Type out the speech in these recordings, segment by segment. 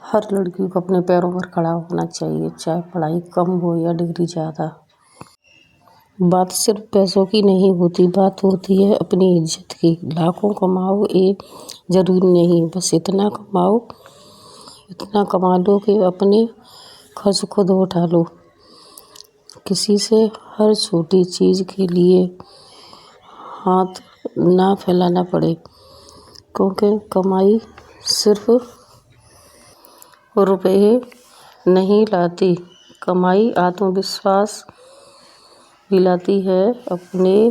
हर लड़की को अपने पैरों पर खड़ा होना चाहिए, चाहे पढ़ाई कम हो या डिग्री ज़्यादा। बात सिर्फ पैसों की नहीं होती, बात होती है अपनी इज्जत की। लाखों कमाओ ये ज़रूरी नहीं, बस इतना कमाओ, इतना कमा लो कि अपने खर्च खुद उठा लो। किसी से हर छोटी चीज़ के लिए हाथ ना फैलाना पड़े, क्योंकि कमाई सिर्फ रुपए नहीं लाती, कमाई आत्मविश्वास भी लाती है, अपने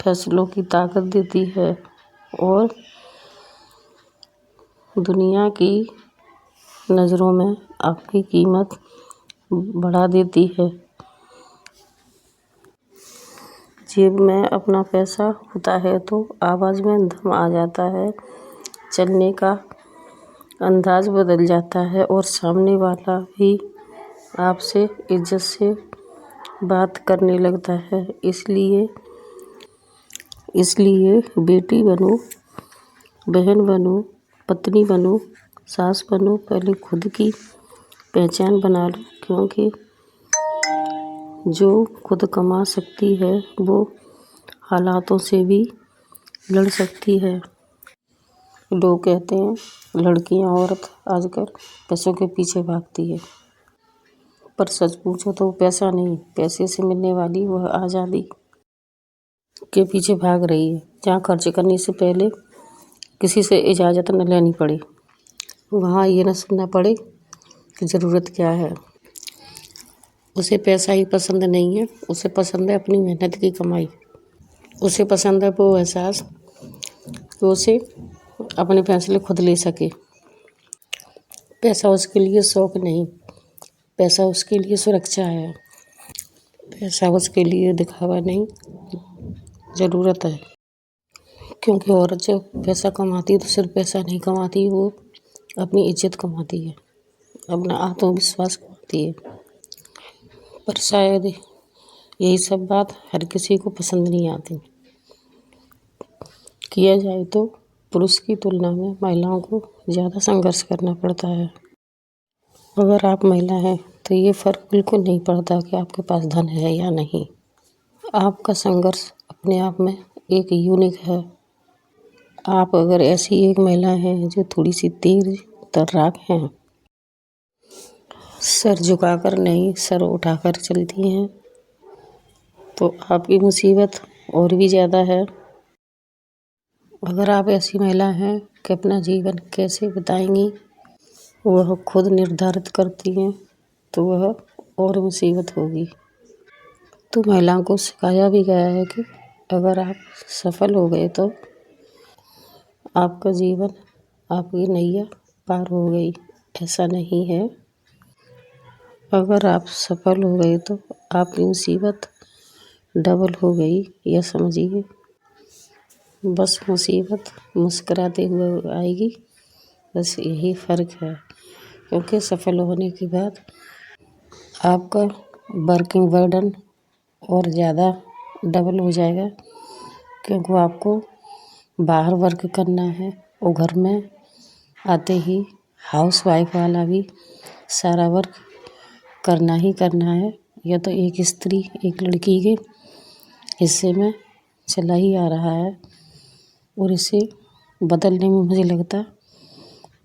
फैसलों की ताकत देती है और दुनिया की नज़रों में आपकी कीमत बढ़ा देती है। जेब में अपना पैसा होता है तो आवाज़ में दम आ जाता है, चलने का अंदाज बदल जाता है और सामने वाला भी आपसे इज्जत से बात करने लगता है। इसलिए बेटी बनो, बहन बनो, पत्नी बनो, सास बनो, पहले खुद की पहचान बना लो, क्योंकि जो खुद कमा सकती है वो हालातों से भी लड़ सकती है। लोग कहते हैं लड़कियां औरत आजकल पैसों के पीछे भागती है, पर सच पूछो तो पैसा नहीं, पैसे से मिलने वाली वह आज़ादी के पीछे भाग रही है, जहाँ खर्च करने से पहले किसी से इजाज़त न लेनी पड़े, वहाँ ये न सुनना पड़े कि ज़रूरत क्या है। उसे पैसा ही पसंद नहीं है, उसे पसंद है अपनी मेहनत की कमाई। उसे पसंद है वो एहसास कि उसे अपने फैसले खुद ले सके। पैसा उसके लिए शौक नहीं, पैसा उसके लिए सुरक्षा है। पैसा उसके लिए दिखावा नहीं, ज़रूरत है। क्योंकि औरत जब पैसा कमाती है तो सिर्फ पैसा नहीं कमाती, वो अपनी इज्जत कमाती है, अपना आत्मविश्वास कमाती है। पर शायद यही सब बात हर किसी को पसंद नहीं आती। किया जाए तो पुरुष की तुलना में महिलाओं को ज़्यादा संघर्ष करना पड़ता है। अगर आप महिला हैं तो ये फ़र्क बिल्कुल नहीं पड़ता कि आपके पास धन है या नहीं। आपका संघर्ष अपने आप में एक यूनिक है। आप अगर ऐसी एक महिला हैं जो थोड़ी सी तेज तर्राक हैं, सर झुकाकर नहीं सर उठाकर चलती हैं, तो आपकी मुसीबत और भी ज़्यादा है। अगर आप ऐसी महिला हैं कि अपना जीवन कैसे बिताएंगी वह खुद निर्धारित करती हैं, तो वह और मुसीबत होगी। तो महिलाओं को सिखाया भी गया है कि अगर आप सफल हो गए तो आपका जीवन, आपकी नैया पार हो गई। ऐसा नहीं है, अगर आप सफल हो गए तो आपकी मुसीबत डबल हो गई, यह समझिए। बस मुसीबत मुस्कुराते हुए आएगी, बस यही फ़र्क है। क्योंकि सफल होने के बाद आपका वर्किंग बर्डन और ज़्यादा डबल हो जाएगा, क्योंकि आपको बाहर वर्क करना है और घर में आते ही हाउसवाइफ वाला भी सारा वर्क करना ही करना है। यह तो एक स्त्री, एक लड़की के हिस्से में चला ही आ रहा है और इसे बदलने में मुझे लगता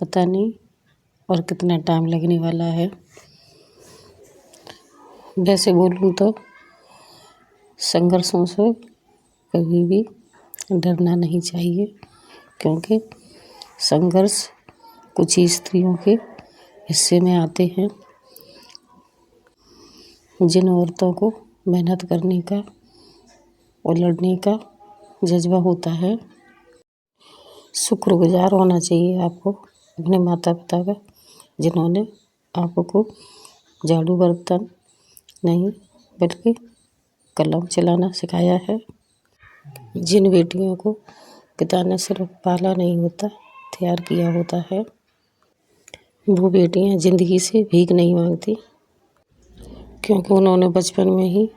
पता नहीं और कितना टाइम लगने वाला है। वैसे बोलूँ तो संघर्षों से कभी भी डरना नहीं चाहिए, क्योंकि संघर्ष कुछ ही स्त्रियों के हिस्से में आते हैं। जिन औरतों को मेहनत करने का और लड़ने का जज्बा होता है, शुक्रगुजार होना चाहिए आपको अपने माता पिता का, जिन्होंने आपको झाड़ू बर्तन नहीं बल्कि कलम चलाना सिखाया है। जिन बेटियों को पिता ने सिर्फ पाला नहीं होता, तैयार किया होता है, वो बेटियां ज़िंदगी से भीख नहीं मांगती, क्योंकि उन्होंने बचपन में ही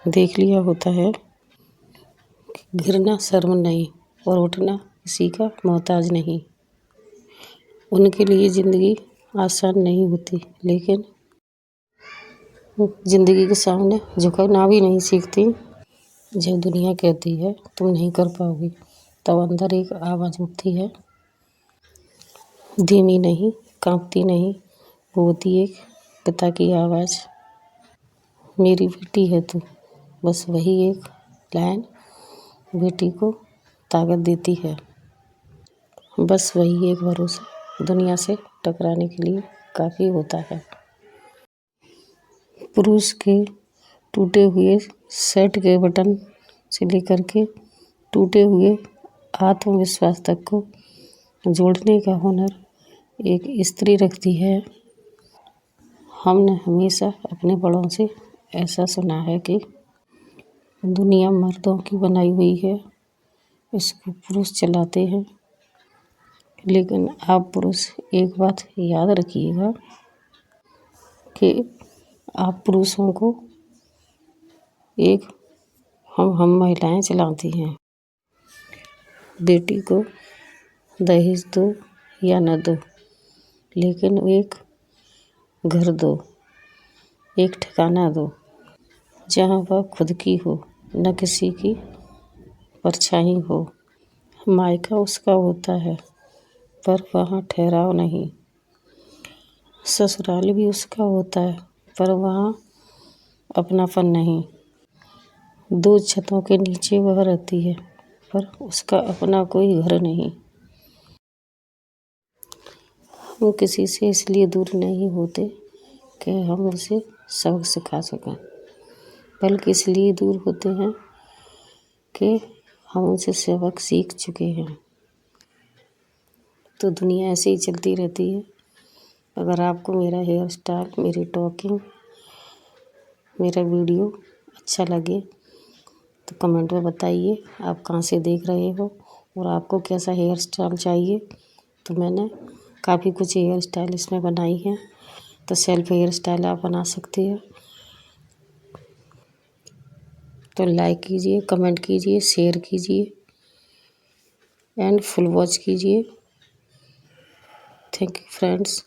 देख लिया होता है कि गिरना शर्म नहीं और उठना किसी का मोहताज नहीं। उनके लिए ज़िंदगी आसान नहीं होती, लेकिन ज़िंदगी के सामने झुकना भी नहीं सीखती। जब दुनिया कहती है तुम नहीं कर पाओगी, तब अंदर एक आवाज़ उठती है, धीमी नहीं, कांपती नहीं, वो होती एक पिता की आवाज़, मेरी बेटी है तू। बस वही एक लाइन बेटी को ताकत देती है। बस वही एक भरोसा दुनिया से टकराने के लिए काफ़ी होता है। पुरुष के टूटे हुए शर्ट के बटन से लेकर के टूटे हुए आत्मविश्वास तक को जोड़ने का हुनर एक स्त्री रखती है। हमने हमेशा अपने बड़ों से ऐसा सुना है कि दुनिया मर्दों की बनाई हुई है, इसको पुरुष चलाते हैं। लेकिन आप पुरुष एक बात याद रखिएगा कि आप पुरुषों को एक हम महिलाएं चलाती हैं। बेटी को दहेज दो या न दो, लेकिन एक घर दो, एक ठिकाना दो जहाँ वह खुद की हो, न किसी की परछाई हो। मायका उसका होता है, पर वहाँ ठहराव नहीं। ससुराल भी उसका होता है, पर वहाँ अपनापन नहीं। दो छतों के नीचे वह रहती है, पर उसका अपना कोई घर नहीं। हम किसी से इसलिए दूर नहीं होते कि हम उसे सबक सिखा सकें, बल्कि इसलिए दूर होते हैं कि हम उनसे सबक सीख चुके हैं। तो दुनिया ऐसे ही चलती रहती है। अगर आपको मेरा हेयर स्टाइल, मेरी टॉकिंग, मेरा वीडियो अच्छा लगे तो कमेंट में बताइए आप कहाँ से देख रहे हो और आपको कैसा हेयर स्टाइल चाहिए। तो मैंने काफ़ी कुछ हेयर स्टाइल इसमें बनाई है, तो सेल्फ हेयर स्टाइल आप बना सकते हैं। तो लाइक कीजिए, कमेंट कीजिए, शेयर कीजिए एंड फुल वॉच कीजिए। Thank you friends.